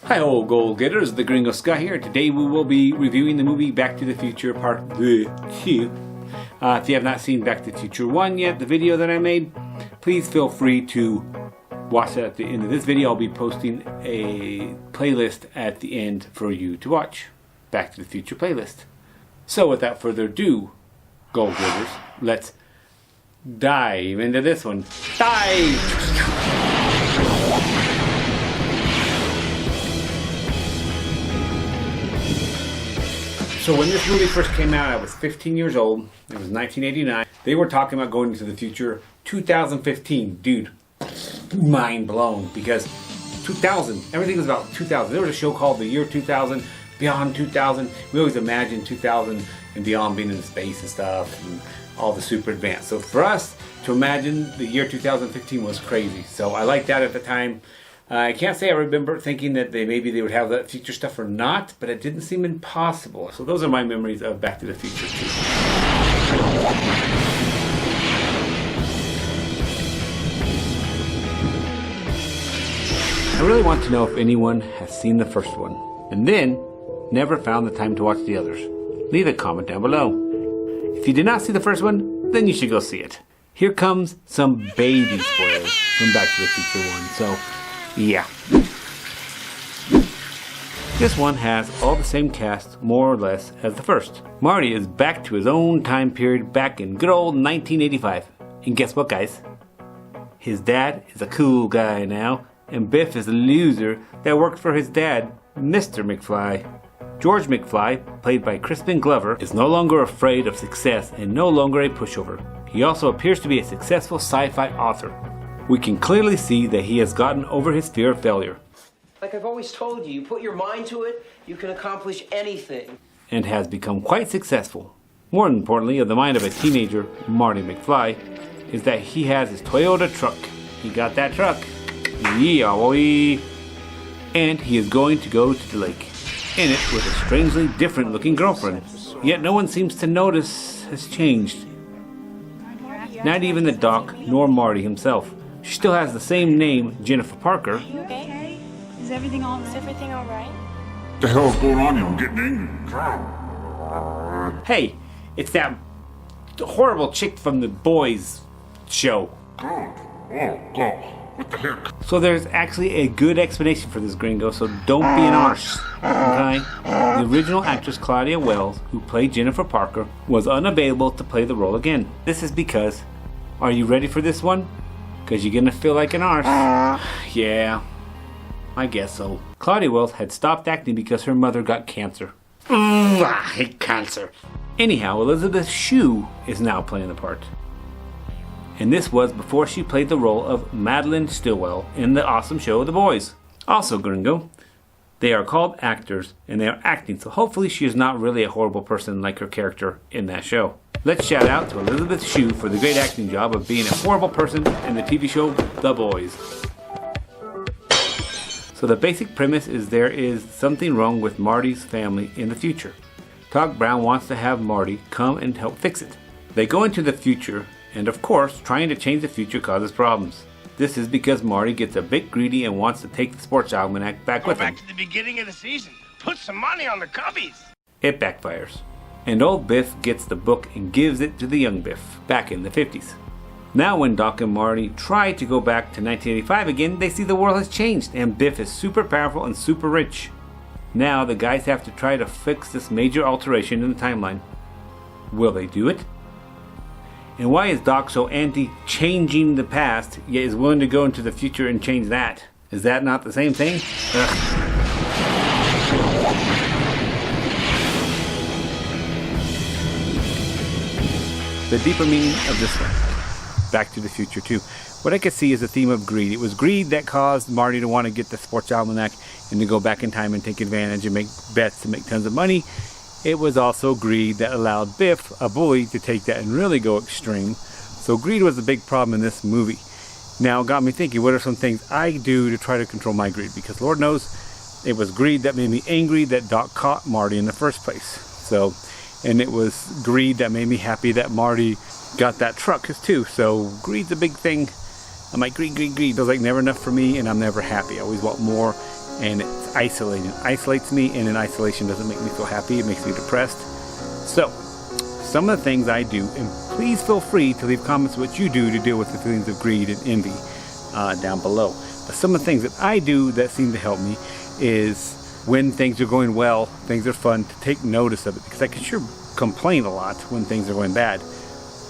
Hi ho goal getters, the Gringo Sky here. Today we will be reviewing the movie Back to the Future Part 2. If you have not seen Back to the Future 1 yet, the video that I made, please feel free to watch that at the end of this video. I'll be posting a playlist at the end for you to watch. Back to the Future playlist. So without further ado, goal getters, let's dive into this one. Dive! So when this movie first came out, I was 15 years old. It was 1989. They were talking about going into the future 2015. Dude, mind blown, because 2000, everything was about 2000. There was a show called The Year 2000, Beyond 2000. We always imagined 2000 and beyond being in space and stuff and all the super advanced. So for us to imagine the year 2015 was crazy. So I liked that at the time. I can't say I remember thinking that maybe they would have that future stuff or not, but it didn't seem impossible. So those are my memories of Back to the Future 2. I really want to know if anyone has seen the first one, and then never found the time to watch the others. Leave a comment down below. If you did not see the first one, then you should go see it. Here comes some baby spoilers from Back to the Future 1. So yeah. This one has all the same cast, more or less, as the first. Marty is back to his own time period back in good old 1985. And guess what, guys? His dad is a cool guy now, and Biff is a loser that worked for his dad, Mr. McFly. George McFly, played by Crispin Glover, is no longer afraid of success and no longer a pushover. He also appears to be a successful sci-fi author. We can clearly see that he has gotten over his fear of failure. Like I've always told you, you put your mind to it, you can accomplish anything. And has become quite successful. More importantly, of the mind of a teenager, Marty McFly, is that he has his Toyota truck. He got that truck. Yeah, boy. And he is going to go to the lake. In it with a strangely different looking girlfriend. Yet no one seems to notice has changed. Not even the doc nor Marty himself. She still has the same name, Jennifer Parker. Are you okay? Is everything all right? What the hell's going on here? I'm getting angry. Hey, it's that horrible chick from the Boys show. God. Oh, God. What the heck? So there's actually a good explanation for this, Gringo, so don't be an arse, okay? The original actress Claudia Wells, who played Jennifer Parker, was unavailable to play the role again. This is because, are you ready for this one? Because you're gonna feel like an arse. Yeah, I guess so. Claudia Wells had stopped acting because her mother got cancer. I hate cancer. Anyhow, Elizabeth Shue is now playing the part. And this was before she played the role of Madeline Stillwell in the awesome show The Boys. Also, Gringo, they are called actors and they are acting, so hopefully she is not really a horrible person like her character in that show. Let's shout out to Elizabeth Shue for the great acting job of being a horrible person in the TV show The Boys. So the basic premise is there is something wrong with Marty's family in the future. Doc Brown wants to have Marty come and help fix it. They go into the future, and of course, trying to change the future causes problems. This is because Marty gets a bit greedy and wants to take the sports almanac back with him. Back to the beginning of the season. Put some money on the Cubbies. It backfires. And old Biff gets the book and gives it to the young Biff, back in the 50s. Now when Doc and Marty try to go back to 1985 again, they see the world has changed and Biff is super powerful and super rich. Now the guys have to try to fix this major alteration in the timeline. Will they do it? And why is Doc so anti-changing the past, yet is willing to go into the future and change that? Is that not the same thing? Ugh. The deeper meaning of this one, Back to the Future 2. What I could see is a theme of greed. It was greed that caused Marty to want to get the sports almanac and to go back in time and take advantage and make bets and make tons of money. It was also greed that allowed Biff, a bully, to take that and really go extreme. So greed was a big problem in this movie. Now it got me thinking, what are some things I do to try to control my greed? Because Lord knows it was greed that made me angry that Doc caught Marty in the first place. So, and it was greed that made me happy that Marty got that truck too. So greed's a big thing. I'm like, greed. Feels like never enough for me and I'm never happy. I always want more and it's isolating. It isolates me, and in isolation doesn't make me feel happy. It makes me depressed. So, some of the things I do, and please feel free to leave comments what you do to deal with the feelings of greed and envy down below. But some of the things that I do that seem to help me is when things are going well, things are fun, to take notice of it, because I can sure complain a lot when things are going bad.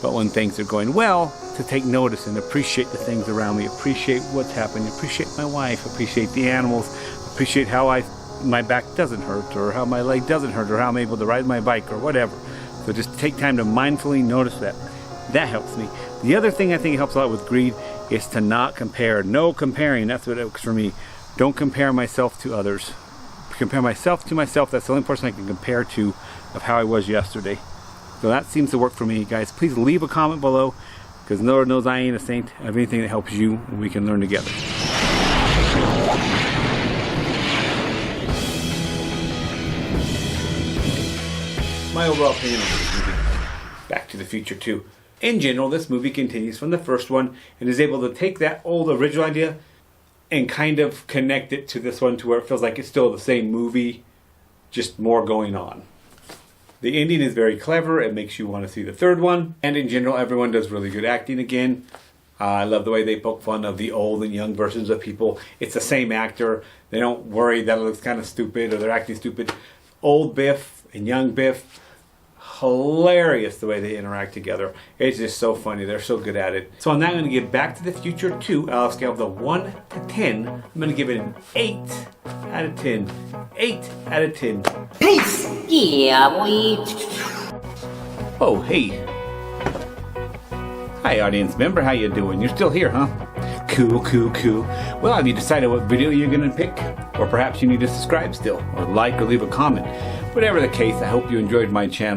But when things are going well, to take notice and appreciate the things around me, appreciate what's happening, appreciate my wife, appreciate the animals, appreciate how my back doesn't hurt, or how my leg doesn't hurt, or how I'm able to ride my bike, or whatever. So just take time to mindfully notice that. That helps me. The other thing I think helps a lot with greed is to not compare. No comparing, that's what it works for me. Don't compare myself to others. Compare myself to myself. That's the only person I can compare to of how I was yesterday. So that seems to work for me, guys. Please leave a comment below, because Lord knows I ain't a saint. I have anything that helps you, and we can learn together. My overall opinion on this movie, Back to the Future 2. In general, this movie continues from the first one and is able to take that old original idea and kind of connect it to this one to where it feels like it's still the same movie, just more going on. The ending is very clever. It makes you want to see the third one. And in general, everyone does really good acting again. I love the way they poke fun of the old and young versions of people. It's the same actor. They don't worry that it looks kind of stupid or they're acting stupid. Old Biff and young Biff, hilarious the way they interact together. It's just so funny. They're so good at it. So on that, I'm going to give Back to the Future 2 on a scale of the 1 to 10. I'm going to give it an 8 out of 10. 8 out of 10. Peace! Yeah, boy. Oh, hey. Hi, audience member. How you doing? You're still here, huh? Cool, cool, cool. Well, have you decided what video you're going to pick? Or perhaps you need to subscribe still, or like, or leave a comment. Whatever the case, I hope you enjoyed my channel.